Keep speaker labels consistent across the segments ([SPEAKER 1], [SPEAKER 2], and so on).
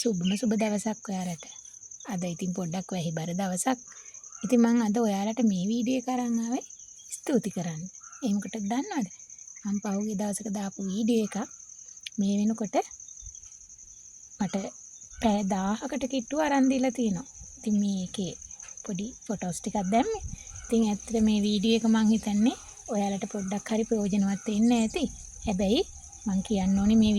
[SPEAKER 1] සුබම සුබ දවසක් ඔයාලට. අද ඉතින් පොඩ්ඩක් වැහිබර දවසක්. ඉතින් මම අද ඔයාලට මේ වීඩියෝ එක අරන් ආවේ ස්තුති කරන්න. ඒ මොකටද දන්නවද? මම පහුගිය දවසක දාපු වීඩියෝ එකක් මේ වෙනකොට මට පැය 1000කට කිට්ටුව අරන් දීලා තියෙනවා. ඉතින් මේකේ පොඩි ෆොටෝස් ටිකක් දැම්මේ. ඉතින් ඇත්තට මේ වීඩියෝ එක මම හිතන්නේ ඔයාලට පොඩ්ඩක් හරි ප්‍රයෝජනවත් වෙන්න ඇති. හැබැයි මම කියන්න ඕනේ මේ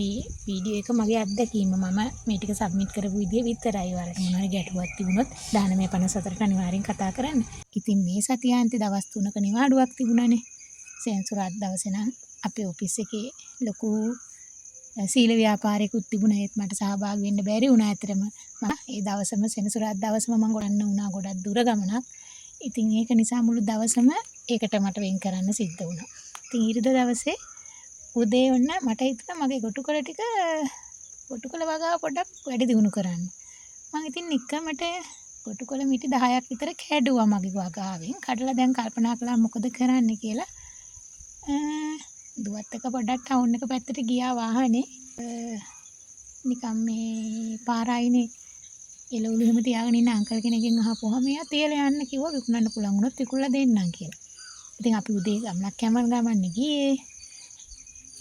[SPEAKER 1] වීඩියෝ එක මගේ අත්දැකීම. මම මේ ටික සබ්මිට් කරපු විදිය විතරයි. ඔයාලට මොන හරි ගැටලුවක් තිබුණොත් 1954ට අනිවාර්යෙන් කතා කරන්න. ඉතින් මේ සතියාන්තේ දවස් 3ක නිවාඩුවක් තිබුණානේ. සෙන්සුරාදා දවසේ නම් අපේ ඔෆිස් එකේ ලොකු සීල ව්‍යාපාරයකුත් තිබුණා. ඒත් මට සහභාගී වෙන්න බැරි වුණා. ඇත්තටම මම ඒ දවසම සෙනසුරාදා දවසම මම ගොඩන්න වුණා. ගොඩක් දුර ගමනක්. ඉතින් ඒක නිසා මුළු දවසම ඒකට මට වෙන් කරන්න සිද්ධ වුණා. ඉතින් ඊරිද දවසේ උදේ වුණ මට හිතුණා මගේ ගොටුකොළ ටික ගොටුකොළ වගාව පොඩ්ඩක් වැඩි දියුණු කරන්න. මම ඉතින් නිකමට ගොටුකොළ මිටි 10ක් විතර කැඩුවා මගේ වගාවෙන්. කඩලා දැන් කල්පනා කළා මොකද කරන්න කියලා. දුවත් එක පොඩ්ඩක් ටවුන් එක පැත්තට ගියා වාහනේ. නිකම් මේ පාරයිනේ එළවලු එහෙම තියාගෙන ඉන්න අංකල් කෙනෙක්ගෙන් අහපුවාම එයා තියලා යන්න කිව්වා විකුණන්න පුළුවන් වුණොත් විකුණලා දෙන්නම් කියලා. ඉතින් අපි උදේ ගමනක් ගමන්නේ ගියේ.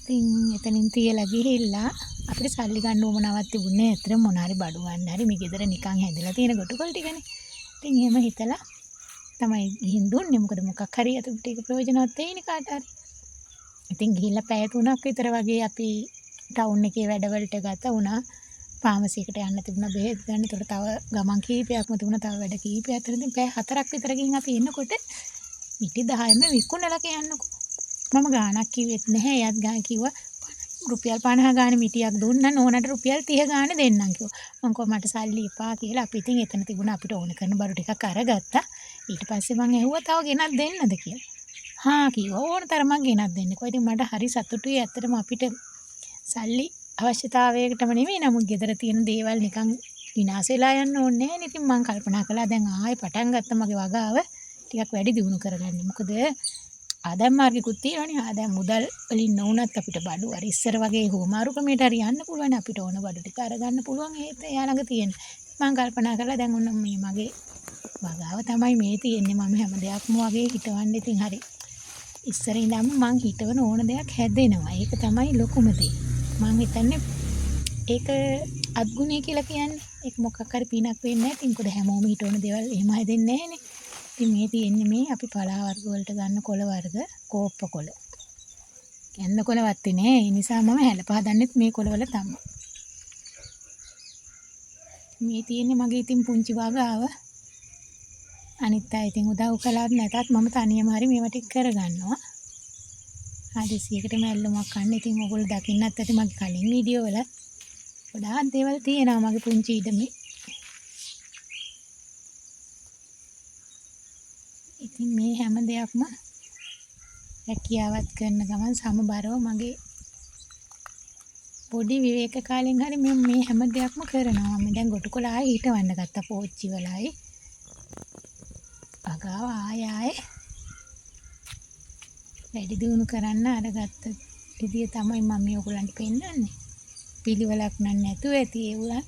[SPEAKER 1] ඉතින් එතනින් තියලා ගිහිල්ලා අපිට සල්ලි ගන්න ඕමනාවක් තිබුණේ නැහැ. ඇත්තට මොන හරි බඩු ගන්න හරි මේ ගෙදර නිකන් හැදලා තියෙන ගොටුකොළ ටිකනේ. ඉතින් එහෙම හිතලා තමයි ගිහින් දුන්නේ. මොකක් හරි අතට ඒක ප්‍රයෝජනවත් වෙයිනේ කාට හරි. ඉතින් ගිහිල්ලා පැය 3ක් විතර වගේ අපි ටවුන් එකේ වැඩවලට ගත වුණා. ෆාමසි එකට යන්න තිබුණා බෙහෙත් ගන්න. ඒකට තව ගමන් කීපයක්ම තිබුණා. තව වැඩ කීපයක් අතරින් පැය 4ක් විතර ගිහින් අපි එනකොට මිටි 10ම විකුණලා කියන්නකෝ. මම ගාණක් කිව්වෙත් නැහැ. එයාත් ගාණ කිව්වා රුපියල් 50 ගාණ මිටියක් දුන්නා නෝනට රුපියල් 30 ගාණ දෙන්නම් කිව්වා. මම කොහොම මට සල්ලි එපා කියලා අපි ඉතින් එතන තිබුණා අපිට ඕන කරන බඩු ටිකක් අරගත්තා. ඊට පස්සේ මම ඇහුවා තව ගෙනත් දෙන්නද කියලා. හා කිව්වා ඕන තරමක් ගෙනත් දෙන්නකෝ. ඉතින් මට හරි සතුටුයි. ඇත්තටම අපිට සල්ලි අවශ්‍යතාවයකටම නෙමෙයි. නමුත් ගෙදර තියෙන දේවල් නිකන් විනාශ වෙලා යන්න ඕනේ නැහැ. ඉතින් මම කල්පනා කළා දැන් ආයෙ පටන් ගත්ත මගේ වගාව ටිකක් වැඩි දියුණු කරගන්න. මොකද ආදායම් මාර්ගිකුත් තියෙනවනේ. ආදායම් මුදල් වලින් නොවුනත් අපිට බඩු අර ඉස්සර වගේ හොමාරු ක්‍රමයට හරි යන්න පුළුවන්. අපිට ඕන බඩු ටික අරගන්න පුළුවන්. ඒත් එයා ළඟ තියෙන. මම කල්පනා කළා දැන් ඔන්න මේ මගේ වගාව තමයි මේ තියෙන්නේ. මම හැම දෙයක්ම වගේ හිතවන්න ඉතින් හරි. ඉස්සර ඉඳන්ම මං හිතවන ඕන දෙයක් හැදෙනවා. ඒක තමයි ලොකුම දේ. මං හිතන්නේ ඒක අත්ගුණය කියලා කියන්නේ. ඒක මොකක් හරි පිනක් වෙන්නේ නැහැ. ඉතින් මොකද හැමෝම හිතවන දේවල් එහෙම හැදෙන්නේ නැහනේ. ඉතින් මේ තියෙන්නේ මේ අපි පලා වර්ග වලට ගන්න කොළ වර්ග කෝප්ප කොළ. කැන්න කොළ වත්තේ නෑ. ඒ නිසා මම හැලප හදන්නෙත් මේ කොළ වල තමයි. මේ තියෙන්නේ මගේ ඉතින් පුංචි වගාව. අනිත් අය ඉතින් උදව් කළාත් නැතත් මම තනියම හරි මේවා ටික කරගන්නවා. හදිසියකට මැල්ලුමක් ගන්න. ඉතින් ඔයගොල්ලෝ දකින්නත් ඇති මගේ කලින් වීඩියෝ වල ගොඩාක් දේවල් තියෙනවා මගේ පුංචි ඉඩමේ. ඉතින් මේ හැම දෙයක්ම හැකියාවත් කරන ගමන් සමබරව මගේ පොඩි විවේක කාලෙන් හරි මම මේ හැම දෙයක්ම කරනවා. මම දැන් ගොටුකොළ ආයෙ හිටවන්න ගත්තා පෝච්චි වලයි. වගාව ආයෙ වැඩි දියුණු කරන්න අරගත්ත විදිය තමයි මම මේ ඔයගොල්ලන්ට පෙන්නන්නේ. පිළිවෙලක් නැතුව ඇති ඒ උලන්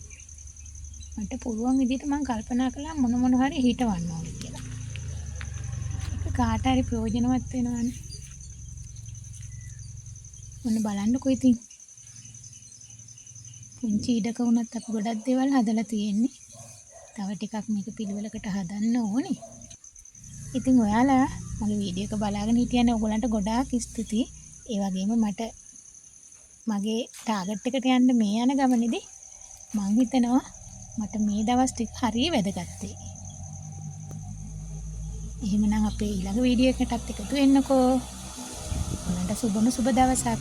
[SPEAKER 1] මට පුළුවන් විදිහට මම කල්පනා කළා මොන හරි හිටවන්න ඕනේ කියලා. ඒක කාට හරි ප්‍රයෝජනවත් වෙනවනේ. මොන බලන්නකෝ ඉතින්. පුංචි ඉඩක වුණත් අපි ගොඩක් දේවල් හදලා තියෙන්නේ. තව ටිකක් මේක පිළිවෙලකට හදන්න ඕනේ. ඉතින් ඔයාලා මගේ වීඩියෝ එක බලාගෙන හිටියනේ ඔයගොල්ලන්ට ගොඩාක් ස්තුතියි. ඒ වගේම මට මගේ ටාගට් එකට යන්න මේ යන ගමනේදී මම හිතනවා මට මේ දවස් ටික හරිය වැදගත් වෙයි. එහෙමනම් අපේ ඊළඟ වීඩියෝ එකටත් එකතු වෙන්නකෝ. ඔයාලට සුබම සුබ දවසක්.